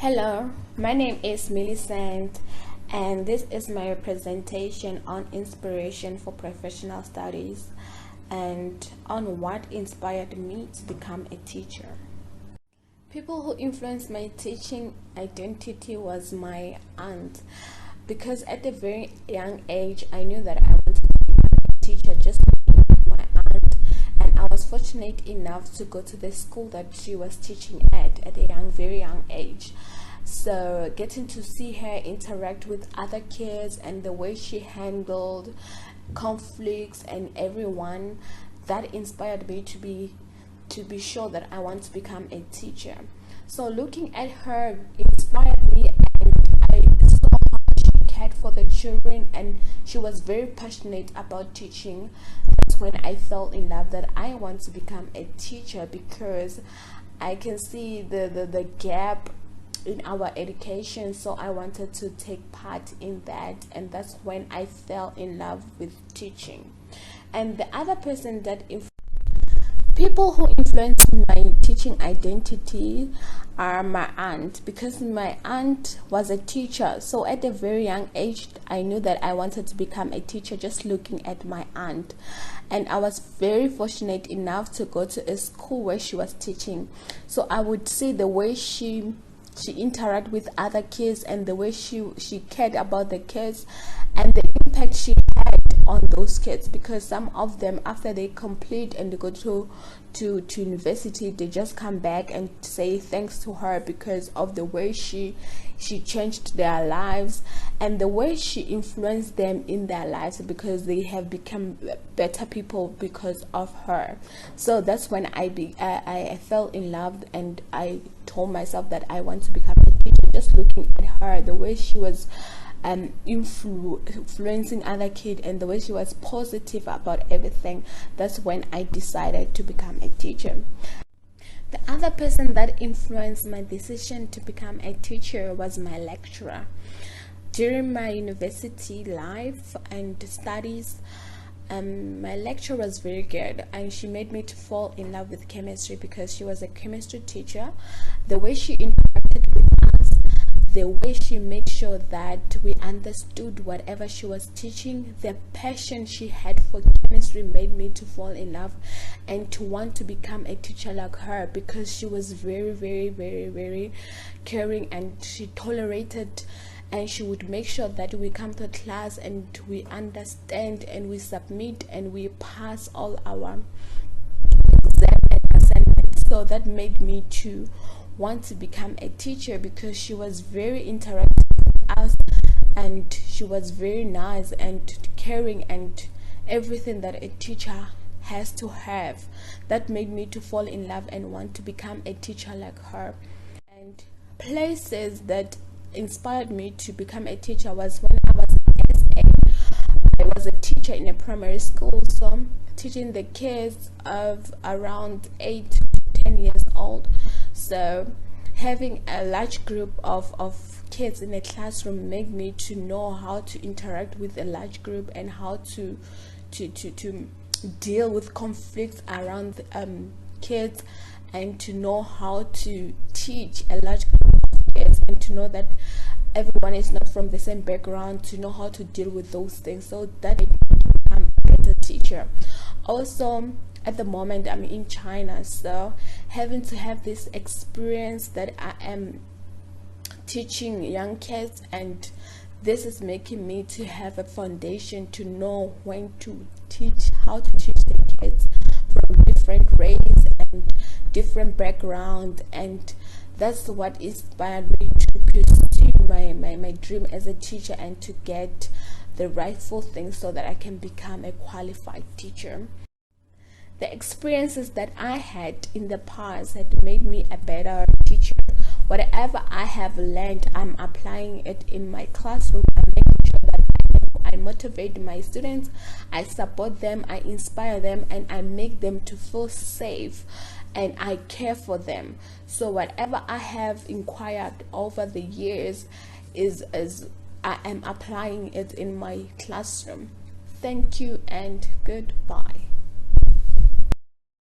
Hello, my name is Millicent, and this is my presentation on inspiration for professional studies and on what inspired me to become a teacher. People who influenced my teaching identity was my aunt, because at a very young age I knew that I wanted to become a teacher just like my aunt, and I was fortunate enough to go to the school that she was teaching at a very young age. So getting to see her interact with other kids and the way she handled conflicts and everyone, that inspired me to be sure that I want to become a teacher. So looking at her inspired me, and I saw how she cared for the children and she was very passionate about teaching. That's when I fell in love that I want to become a teacher, because I can see the gap in our education, so I wanted to take part in that, and that's when I fell in love with teaching. And the other person that people who influenced my teaching identity are my aunt, because my aunt was a teacher. So at a very young age I knew that I wanted to become a teacher just looking at my aunt, and I was very fortunate enough to go to a school where she was teaching. So I would see the way she interacted with other kids and the way she cared about the kids and the impact she had on those kids, because some of them, after they complete and they go to university, they just come back and say thanks to her because of the way she changed their lives and the way she influenced them in their lives, because they have become better people because of her. So that's when I fell in love, and I told myself that I want to become a teacher just looking at her, the way she was influencing other kids and the way she was positive about everything. That's when I decided to become a teacher. The other person that influenced my decision to become a teacher was my lecturer. During my university life and studies, my lecturer was very good, and she made me to fall in love with chemistry because she was a chemistry teacher. The way she interacted with us, the way she made sure that we understood whatever she was teaching, the passion she had for chemistry made me to fall in love and to want to become a teacher like her, because she was very, very, very, very caring, and she tolerated, and she would make sure that we come to class and we understand and we submit and we pass all our exam and assignments. So that made me to want to become a teacher, because she was very interactive with us and she was very nice and caring and everything that a teacher has to have. That made me to fall in love and want to become a teacher like her. And places that inspired me to become a teacher was when I was in SA. I was a teacher in a primary school, so teaching the kids of around 8 to 10 years old. So having a large group of kids in a classroom made me to know how to interact with a large group and how to deal with conflicts around kids, and to know how to teach a large group of kids, and to know that everyone is not from the same background, to know how to deal with those things. So that made me become a better teacher. Also, at the moment I'm in China, so having to have this experience that I am teaching young kids, and this is making me to have a foundation to know when to teach, how to teach the kids from different race and different background, and that's what inspired me to pursue my dream as a teacher and to get the rightful things so that I can become a qualified teacher. The experiences that I had in the past had made me a better teacher. Whatever I have learned, I'm applying it in my classroom. I'm making sure that I motivate my students, I support them, I inspire them, and I make them to feel safe, and I care for them. So whatever I have inquired over the years is I am applying it in my classroom. Thank you and goodbye.